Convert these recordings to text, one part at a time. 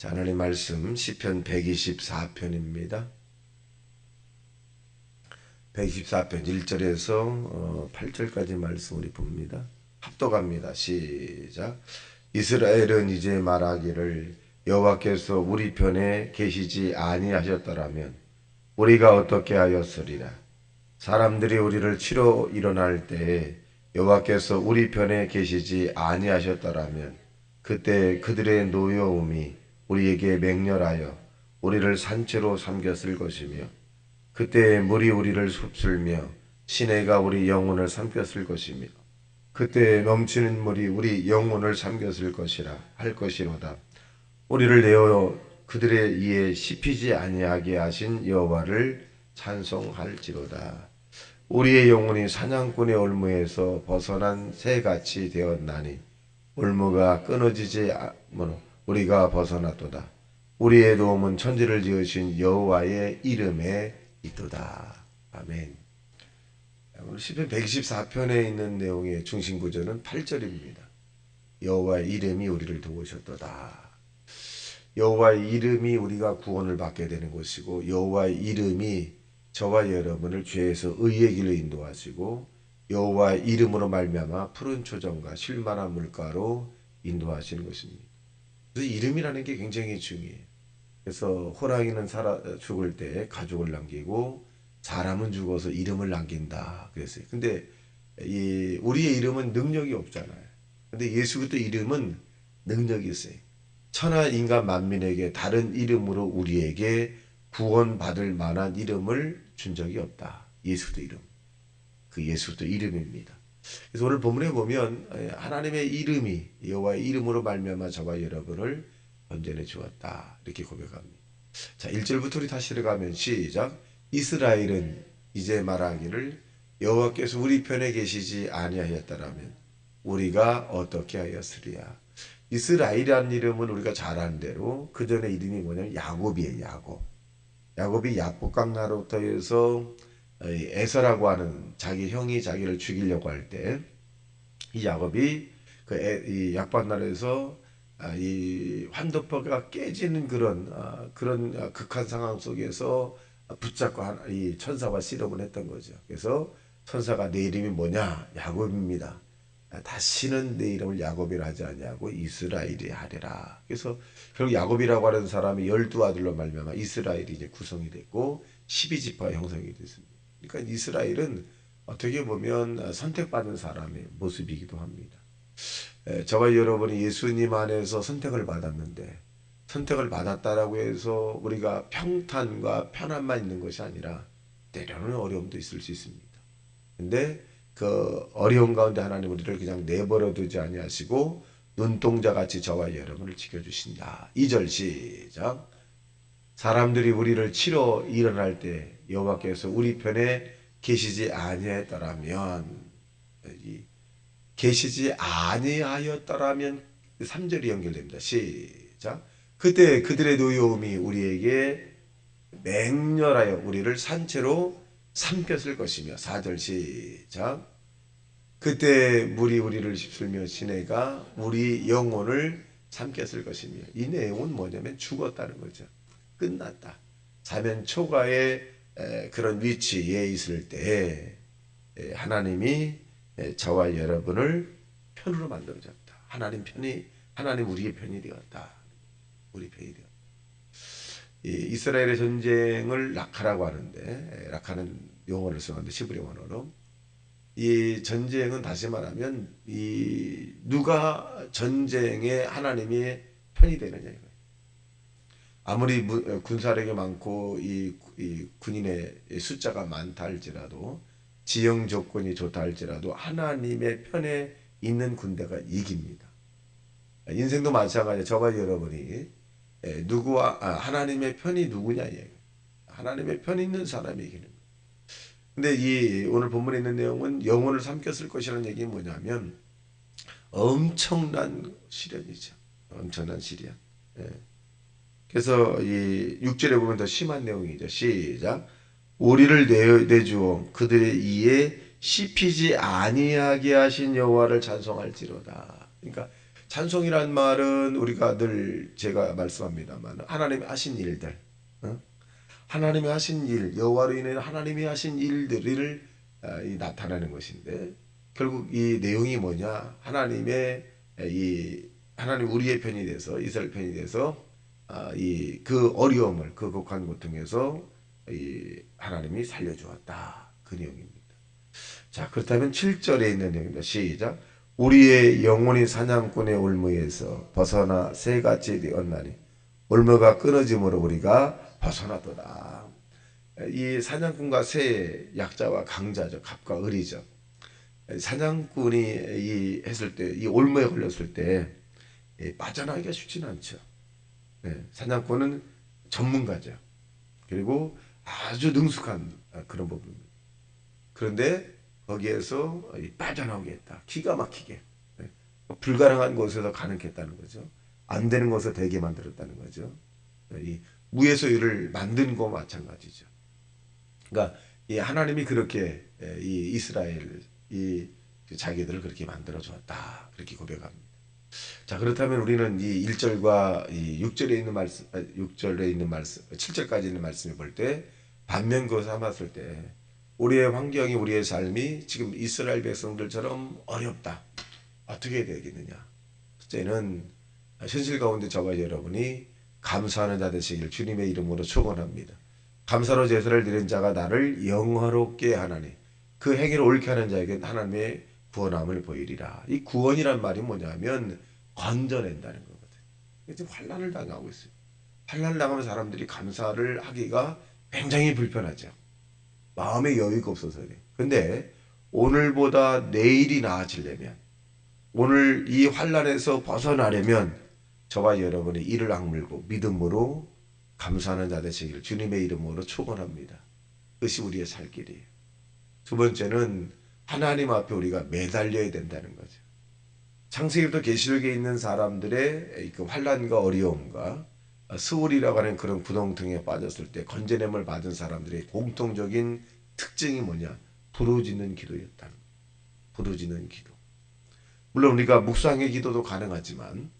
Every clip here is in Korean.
자, 하나님 말씀 시편 124편입니다. 124편 1절에서 8절까지 말씀 우리 봅니다. 합독합니다. 시작. 이스라엘은 이제 말하기를 여호와께서 우리 편에 계시지 아니하셨더라면 우리가 어떻게 하였으리라. 사람들이 우리를 치러 일어날 때에 여호와께서 우리 편에 계시지 아니하셨더라면 그때 그들의 노여움이 우리에게 맹렬하여 우리를 산채로 삼켰을 것이며 그때 물이 우리를 휩쓸며 시내가 우리 영혼을 삼켰을 것이며 그때 넘치는 물이 우리 영혼을 삼켰을 것이라 할 것이로다. 우리를 내어 그들의 이에 씹히지 아니하게 하신 여호와를 찬송할지로다. 우리의 영혼이 사냥꾼의 올무에서 벗어난 새같이 되었나니 올무가 끊어지지 우리가 벗어났도다. 우리의 도움은 천지를 지으신 여호와의 이름에 있도다. 아멘. 오늘 시편 124편에 있는 내용의 중심 구절은 8절입니다. 여호와의 이름이 우리를 도우셨도다. 여호와의 이름이 우리가 구원을 받게 되는 것이고 여호와의 이름이 저와 여러분을 죄에서 의의 길로 인도하시고 여호와의 이름으로 말미암아 푸른 초정과 쉴만한 물가로 인도하시는 것입니다. 그래서 이름이라는 게 굉장히 중요해요. 그래서 호랑이는 죽을 때 가족을 남기고 사람은 죽어서 이름을 남긴다 그랬어요. 근데 우리의 이름은 능력이 없잖아요. 근데 예수 그리스도 이름은 능력이 있어요. 천하 인간 만민에게 다른 이름으로 우리에게 구원받을 만한 이름을 준 적이 없다. 예수 그리스도 이름. 그 예수 그리스도 이름입니다. 그래서 오늘 본문에 보면 하나님의 이름이 여호와의 이름으로 말미암아 저와 여러분을 건져내 주었다. 이렇게 고백합니다. 자, 1절부터 우리 다시 들어가면 시작. 이스라엘은 이제 말하기를 여호와께서 우리 편에 계시지 아니하였더라면 우리가 어떻게 하였으리야. 이스라엘이라는 이름은 우리가 잘 아는 대로 그 전에 이름이 뭐냐면 야곱이에요. 야곱. 야곱이 야복강 나라부터 해서 에서라고 하는 자기 형이 자기를 죽이려고 할 때 이 야곱이 이 약반 나라에서 이 환도포가 깨지는 그런 극한 상황 속에서 붙잡고 이 천사와 씨름을 했던 거죠. 그래서 천사가 내 이름이 뭐냐? 야곱입니다. 다시는 내 이름을 야곱이라 하지 아니하고 이스라엘이 하리라. 그래서 결국 야곱이라고 하는 사람이 12아들로 말미암아 이스라엘이 이제 구성이 됐고 12지파 형성이 됐습니다. 그러니까 이스라엘은 어떻게 보면 선택받은 사람의 모습이기도 합니다. 저와 여러분이 예수님 안에서 선택을 받았는데 선택을 받았다라고 해서 우리가 평탄과 편안만 있는 것이 아니라 때로는 어려움도 있을 수 있습니다. 근데 그 어려운 가운데 하나님 우리를 그냥 내버려 두지 아니하시고 눈동자같이 저와 여러분을 지켜주신다. 2절 시작. 사람들이 우리를 치러 일어날 때 여호와께서 우리 편에 계시지 아니하였더라면 계시지 아니하였더라면 3절이 연결됩니다. 시작. 그때 그들의 노여움이 우리에게 맹렬하여 우리를 산채로 삼켰을 것이며 4절 시작. 그때 물이 우리를 휩쓸며 시내가 우리 영혼을 삼켰을 것이며 이 내용은 뭐냐면 죽었다는 거죠. 끝났다. 사면 초과의 그런 위치에 있을 때 하나님이 저와 여러분을 편으로 만들어졌다. 하나님 우리의 편이 되었다. 우리 편이 되었다. 이스라엘의 전쟁을 락하라고 하는데 락하는 용어를 쓰는데 시브리 원어로 이 전쟁은 다시 말하면 누가 전쟁에 하나님의 편이 되느냐 이거예요. 아무리 군사력이 많고 이 군인의 숫자가 많다 할지라도 지형 조건이 좋다 할지라도 하나님의 편에 있는 군대가 이깁니다. 인생도 마찬가지예요. 저와 여러분이 하나님의 편이 누구냐 이거예요. 하나님의 편이 있는 사람이 이기는 거예요. 근데 오늘 본문에 있는 내용은 영혼을 삼켰을 것이라는 얘기는 뭐냐면 엄청난 시련이죠. 엄청난 시련. 그래서 6절에 보면 더 심한 내용이죠. 시작. 우리를 내주어 그들의 이에 씹히지 아니하게 하신 여호와를 찬송할지로다. 그러니까 찬송이란 말은 우리가 늘 제가 말씀합니다만 하나님이 하신 일들, 어? 하나님이 하신 일, 여호와로 인해 하나님이 하신 일들을 나타내는 것인데 결국 이 내용이 뭐냐? 하나님 우리의 편이 돼서 이스라엘 편이 돼서 이 그 어려움을 그 극한 고통에서 이 하나님이 살려주었다 그 내용입니다. 자, 그렇다면 7절에 있는 내용입니다. 시작. 우리의 영혼이 사냥꾼의 올무에서 벗어나 새같이 되었나니 올무가 끊어짐으로 우리가 벗어나도다. 이 사냥꾼과 새 약자와 강자죠. 갑과 을이죠. 사냥꾼이 했을 때, 이 올무에 걸렸을 때 빠져나가기가 쉽지는 않죠. 사냥꾼은 전문가죠. 그리고 아주 능숙한 그런 부분입니다. 그런데 거기에서 빠져나오겠다. 기가 막히게. 불가능한 곳에서 가능했다는 거죠. 안 되는 것을 되게 만들었다는 거죠. 이 무에서 유를 만든 거 마찬가지죠. 그러니까 이 하나님이 그렇게 이 이스라엘 이 자기들을 그렇게 만들어 주었다. 그렇게 고백합니다. 자, 그렇다면 우리는 이 1절과 이 6절에 있는 말씀, 6절에 있는 말씀, 7절까지 있는 말씀을 볼 때 반면 그것을 삼았을 때 우리의 환경이 우리의 삶이 지금 이스라엘 백성들처럼 어렵다. 어떻게 되겠느냐? 첫째는 현실 가운데 저와 여러분이 감사하는 자 되시길 주님의 이름으로 축원합니다. 감사로 제사를 드린 자가 나를 영화롭게 하나니 그 행위를 옳게 하는 자에게 하나님의 구원함을 보이리라. 이 구원이란 말이 뭐냐면 건져낸다는 거거든요. 지금 환난을 당하고 있어요. 환난을 당하면 사람들이 감사를 하기가 굉장히 불편하죠. 마음의 여유가 없어서 그래. 근데 오늘보다 내일이 나아지려면 오늘 이 환난에서 벗어나려면 저와 여러분이 이를 악물고 믿음으로 감사하는 자 되시기를 주님의 이름으로 축원합니다. 그것이 우리의 살 길이에요. 두 번째는 하나님 앞에 우리가 매달려야 된다는 거죠. 창세기부터 계시록에 있는 사람들의 그 환난과 어려움과 스올이라고 하는 그런 구덩텅이에 빠졌을 때 건져냄을 받은 사람들의 공통적인 특징이 뭐냐? 부르짖는 기도였다는 거예요. 부르짖는 기도. 물론 우리가 묵상의 기도도 가능하지만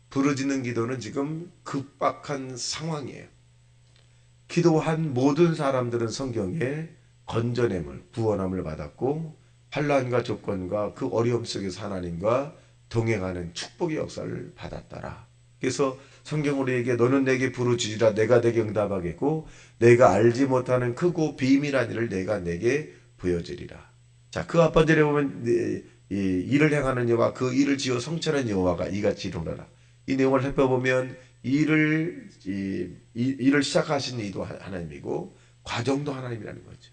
부르짖는 기도는 지금 급박한 상황이에요. 기도한 모든 사람들은 성경에 건져냄을 구원함을 받았고 환난과 조건과 그 어려움 속에서 하나님과 동행하는 축복의 역사를 받았더라. 그래서 성경 우리에게 너는 내게 부르짖으라 내가 내게 응답하겠고 내가 알지 못하는 크고 비밀한 일을 내가 내게 보여주리라. 자, 그 앞번절에 보면 이 일을 행하는 여호와 그 일을 지어 성취하는 여호와가 이같이 이루노라. 이 내용을 살펴보면 일을 시작하신 이도 하나님이고 과정도 하나님이라는 거죠.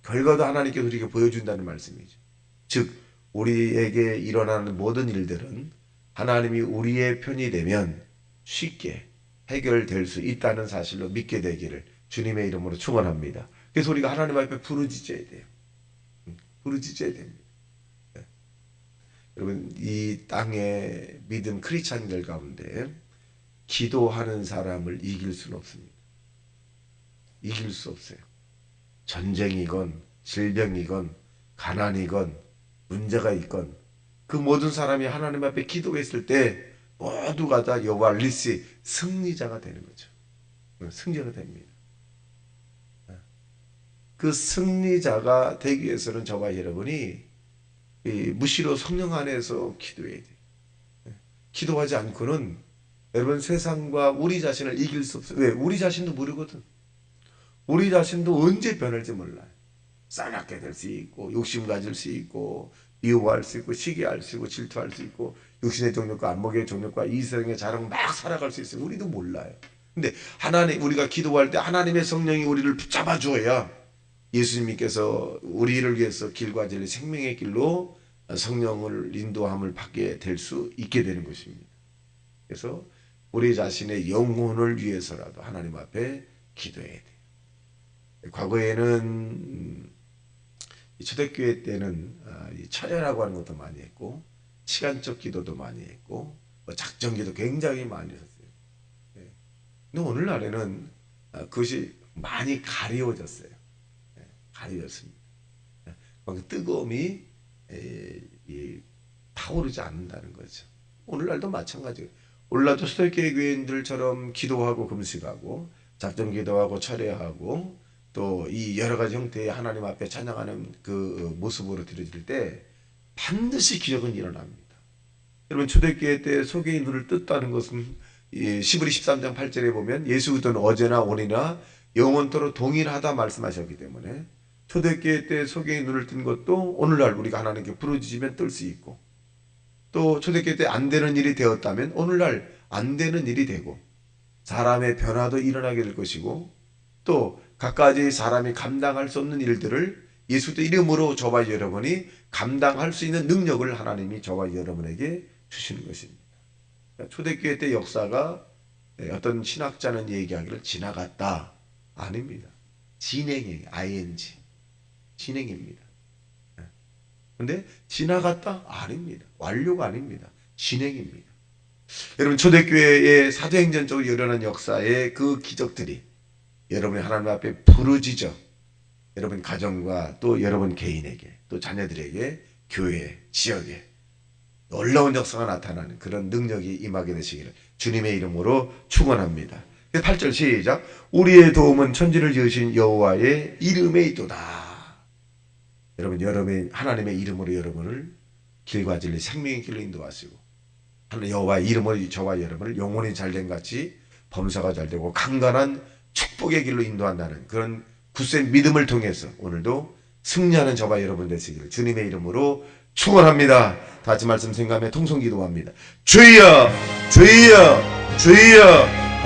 결과도 하나님께서 우리에게 보여준다는 말씀이죠. 즉 우리에게 일어나는 모든 일들은 하나님이 우리의 편이 되면 쉽게 해결될 수 있다는 사실로 믿게 되기를 주님의 이름으로 축원합니다. 그래서 우리가 하나님 앞에 부르짖어야 돼요. 부르짖어야 됩니다. 여러분 이 땅의 믿음 크리스찬들 가운데 기도하는 사람을 이길 수는 없습니다. 이길 수 없어요. 전쟁이건 질병이건 가난이건 문제가 있건 그 모든 사람이 하나님 앞에 기도했을 때 모두가 다 여호와 리시 승리자가 되는 거죠. 승리자가 됩니다. 그 승리자가 되기 위해서는 저와 여러분이 무시로 성령 안에서 기도해야 돼요. 기도하지 않고는 여러분 세상과 우리 자신을 이길 수 없어요. 왜? 우리 자신도 모르거든. 우리 자신도 언제 변할지 몰라요. 싸납게 될 수 있고 욕심 가질 수 있고 미워할 수 있고 시기할 수 있고 질투할 수 있고 육신의 정욕과 안목의 정욕과 이성의 자랑 막 살아갈 수 있어요. 우리도 몰라요. 근데 하나님 우리가 기도할 때 하나님의 성령이 우리를 붙잡아 주어야 예수님께서 우리를 위해서 길과 진리 생명의 길로 성령을 인도함을 받게 될 수 있게 되는 것입니다. 그래서 우리 자신의 영혼을 위해서라도 하나님 앞에 기도해야 돼요. 과거에는 초대교회 때는 철야라고 하는 것도 많이 했고 시간적 기도도 많이 했고 작정기도 굉장히 많이 했어요. 근데 오늘날에는 그것이 많이 가려졌어요. 가려졌습니다. 그 뜨거움이 타오르지 않는다는 거죠. 오늘날도 마찬가지예요. 오늘날도 초대교회 교인들처럼 기도하고 금식하고 작정 기도하고 철회하고 또 이 여러 가지 형태의 하나님 앞에 찬양하는 그 모습으로 드려질 때 반드시 기적은 일어납니다. 여러분 초대교회 때 소개의 눈을 떴다는 것은 시브리 13장 8절에 보면 예수 그리스도는 어제나 오늘이나 영원토록 동일하다 말씀하셨기 때문에 초대교회 때 소개의 눈을 뜬 것도 오늘날 우리가 하나님께 부르짖으면 뜰 수 있고 또 초대교회 때 안 되는 일이 되었다면 오늘날 안 되는 일이 되고 사람의 변화도 일어나게 될 것이고 또 갖가지 사람이 감당할 수 없는 일들을 예수의 이름으로 저와 여러분이 감당할 수 있는 능력을 하나님이 저와 여러분에게 주시는 것입니다. 초대교회 때 역사가 어떤 신학자는 얘기하기를 지나갔다. 아닙니다. 진행이에요. ing. 진행입니다. 그런데 지나갔다? 아닙니다. 완료가 아닙니다. 진행입니다. 여러분 초대교회의 사도행전적으로 일어난 역사의 그 기적들이 여러분이 하나님 앞에 부르짖어 여러분 가정과 또 여러분 개인에게 또 자녀들에게 교회, 지역에 놀라운 역사가 나타나는 그런 능력이 임하게 되시기를 주님의 이름으로 축원합니다. 8절 시작. 우리의 도움은 천지를 지으신 여호와의 이름에 있도다. 여러분 하나님의 이름으로 여러분을 길과 진리 생명의 길로 인도하시고 하나님 여호와의 이름으로 저와 여러분을 영혼이 잘된 같이 범사가 잘되고 강건한 축복의 길로 인도한다는 그런 굳센 믿음을 통해서 오늘도 승리하는 저와 여러분 되시기를 주님의 이름으로 축원합니다. 다 같이 말씀 생각하며 통성 기도합니다. 주여 주여 주여